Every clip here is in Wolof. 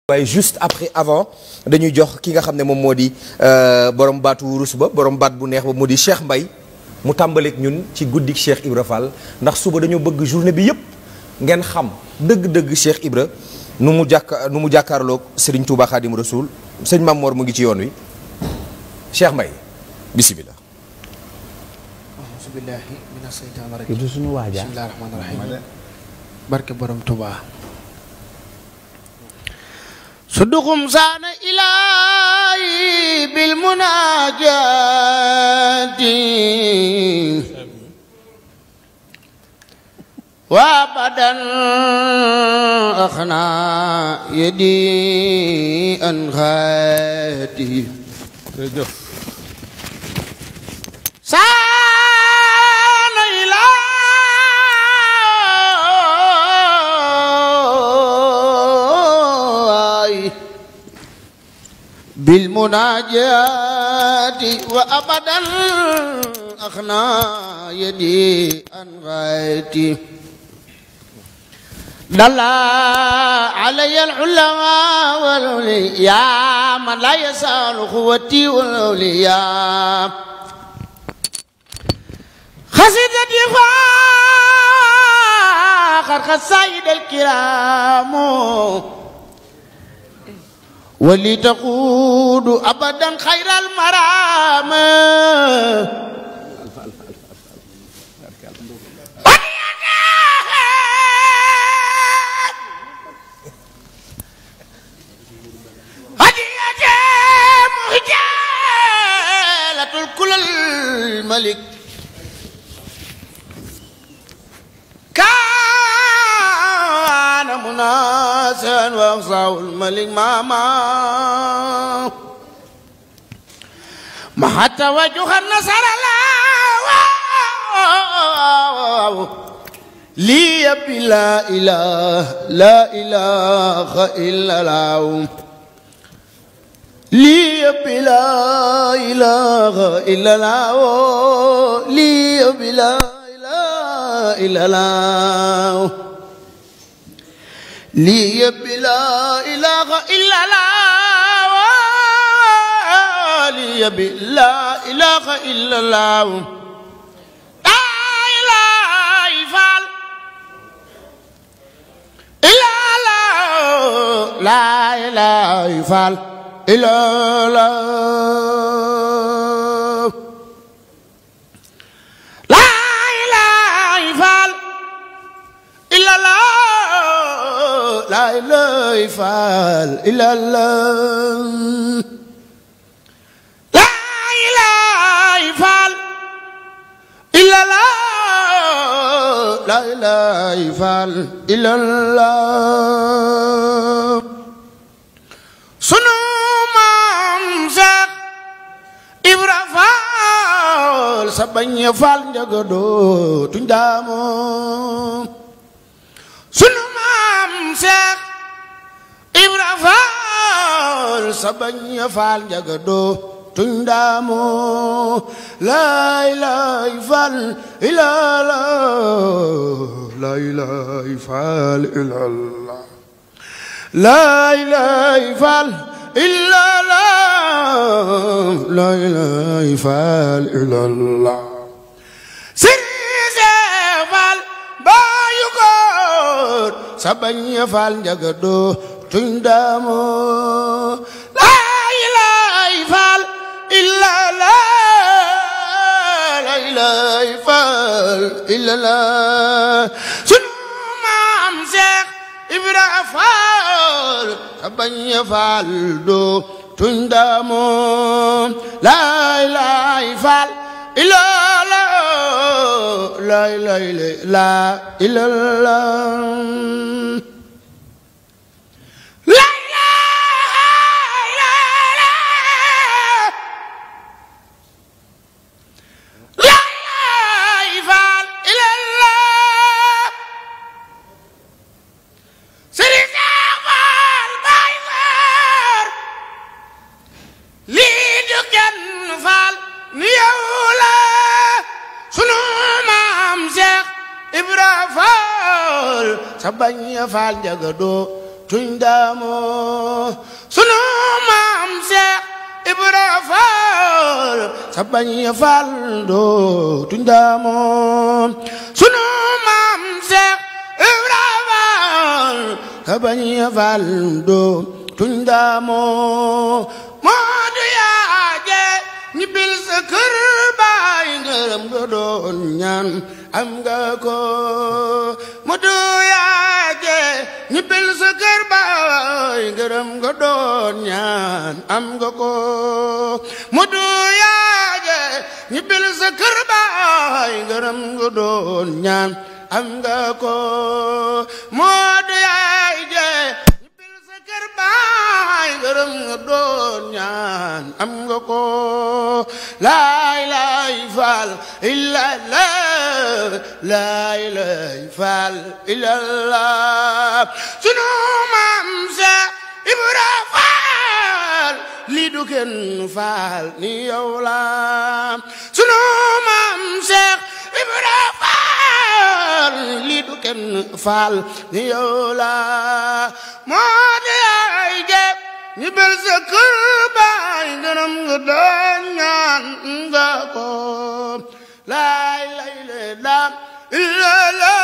waaye juste après avant dañuy jox ki nga xam ne moom moo di borom baatu wurus ba borom baat bu neex ba mu di Cheikh Mbaye mu tàmbaleek ñun ci guddik Cheikh Ibra Fall ndax suba dañoo bëgg journée bi yëpp ngeen xam dëgg-dëgg Cheikh Ibra nu mu jàkkaarloog Serigne Touba Khadim Rasoul sëñ Mame Mor mu ngi ci yoon wi Cheikh Mbaye bisimilah. bismillahi mina seytaani rajiim. du suñu waaja. bismillahi rahmaani rahiim. barke borom Touba. صدقهم سان إلهي بالمناجات وابدا أخنا يدي أن غاتي سان إلهي بالمناجات وأبدا أخنا يدي عن غايتي دلا علي العلماء والأولياء من لا يسأل قوتي والأولياء خسيدتي فاخر خسائد الكرام ولتقود أبدا خير المرام هدية مهجالة الكل الملك كان مناسا وأغصاه الملك ما حتى وجه النصر الله لي بلا إله لا إله إلا الله لي بلا إله إلا الله لي بلا إله إلا الله لي بلا إله إلا الله لي بلا إله إلا الله لا إله يفعل إلا الله لا إله يفعل إلا الله لا إله يفعل إلا الله لا إله يفعل إلا الله لا إله يفعل إلا الله لا إله يفعل إلا الله sunu maam Cheikh Ibra Fall sa bañ a faal njaga dootuñ daamoo sunu maam Cheikh Ibra Fall sa bañ a faal njaga dootuñ daamoo laa ilaaha illallaah laa ilaaha illallaah لا إله إلا الله لا إله إلا الله سيري فال بايقور سبني فال جغدو تندامو لا إله إلا الله لا إله إلا الله سنو مام شيخ Ibra Fall sabañ Fall do tundamo la ilaha illallah la ilaha illallah sa bañ a faal njaga doo tuñ daamoo sa bañ ya faal doo tuñ daamoo sunu maam Seex Ibra Faal sa bañ ya faal doo tuñ daamoo moo du yaaje ñibbil sa kër baay ngërëm nga doon ñaan am nga ko moo du yaaje ñibbil sa kër baay ngërëm nga doon ñaan am nga ko moo du yaaje ñibbil sa kër baay ngërëm nga doon ñaan am nga ko moo du yaaje baay ngërëm nga doon ñaan am nga ko laay laay faal illa la laay laay faal illa la sunu maam Seex Ibra Faal lii du kenn faal ni yow la sunu maam Seex Ibra Faal lii du kenn faal ni yow la moo di ay jëf ñu bel sa kër baay ngërëm nga doon ñaan nga ko laay lay le daam illa la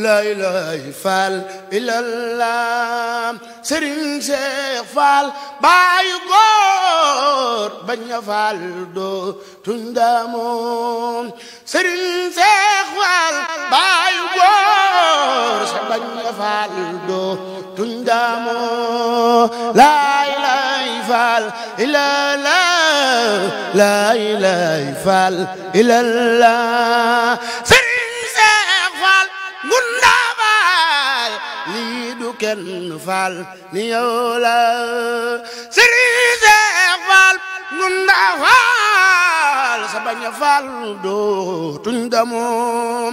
lay lay faal illa la Sëriñ Seex Faal baayu góor bañ a faal doo tuñ daamoo Sëriñ Seex Faal baayu góor sa bañ a faal doo tuñ daamoo laay lay faal illa la laay lay faal illa la Sëriñ Seex Faal ngunda baay lii du kenn faal ni yow la Sëriñ Seex Faal ngunda faal sa bañ a faal doo tuñ daamoo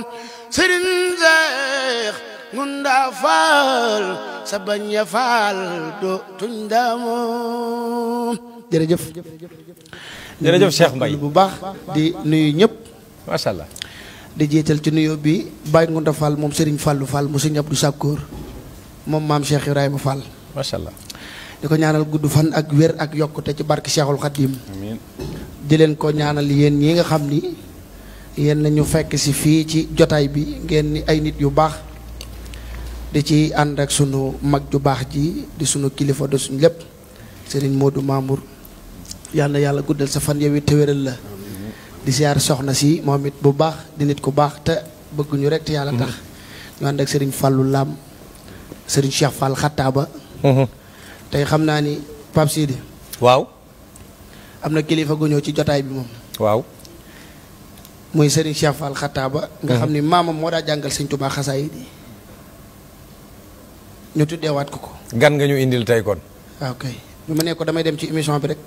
Sëriñ Seex ngunda faal sa bañ a faal doo tuñ daamoo jërëjëf jërëjëf Cheikh Mbaye bu baax di nuyu ñëpp macha allah di jiital ci nuyoo bi Baye Ngunda Fall moom Serigne Fallou Fall mu Serigne Abdou Sakkour moom maam Cheikh Ibrahima Fall macha allah di ko ñaanal gudd fan ak wér ak yokkute ci barke Cheikhul Khadim amiin di leen ko ñaanal yéen ñi nga xam ni yéen nañu fekk si fii ci jotaay bi ngeen ni ay nit yu baax di ci ànd ak sunu mag ju baax ji di sunu kilifa de suñu lépp Serigne Modou Mamour yàlla na yàlla guddal sa fan yow it te wéral la di siyaar soxna si moom it bu baax di nit ku baax te bëgguñu rek te yàlla tax ñu ànd ak Serigne Fallou Lam Serigne Cheikh Fall Xattaaba tey xam naa ni Pape Sidi waaw am na kilifa gu ñëw ci jotaay bi moom waaw muy Serigne Cheikh Fall Xattaaba nga xam ni maamam moo daa jàngal Sëñ Tuubaa xasaayid yi ñu tuddeewaat ko ko gan nga ñu indil tey kon waaw kay bi ma ne ko damay dem ci émission bi rek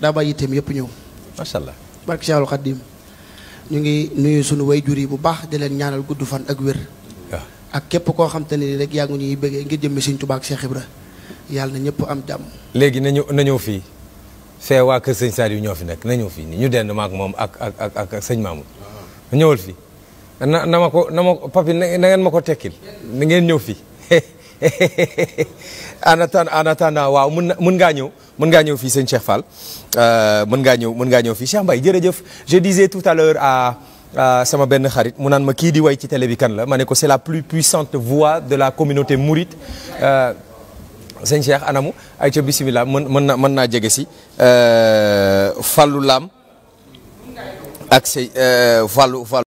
daa bàyyi itam yëpp ñëw macha allah barke Cheikhul Khadim ñu ngi nuyu sunu wayjur yi bu baax di leen ñaanal gudd fan ak wér ak képp koo xam te ne rek yaa ngi ñuy bëggee ngir jëmmi Sëñ Tuubaa ak Cheikh Ibra yàlla na ñëpp am jàmm léegi na ñëw fii fee waa kër sëñ Saliou ñoo fi nekk na ñëw fii nii ñu dend maak moom ak sëñ Mamour ñëwal fii na ma ko papi na ngeen ma ko tekkil na ngeen ñëw fii en attendant waaw mën ngaa ñëw fii sëñ Cheikh Fall mën ngaa ñëw fii Cheikh Mbaye jërëjëf je disais tout à l'heure à sama benn xarit mu naan ma kii di way ci télé bi kan la ma ne ko c'est la plus puissante voix de la communauté mouride sëñ Cheikh anamu ay ca bismillah mën naa jege si Fallou Lam ak say Fallou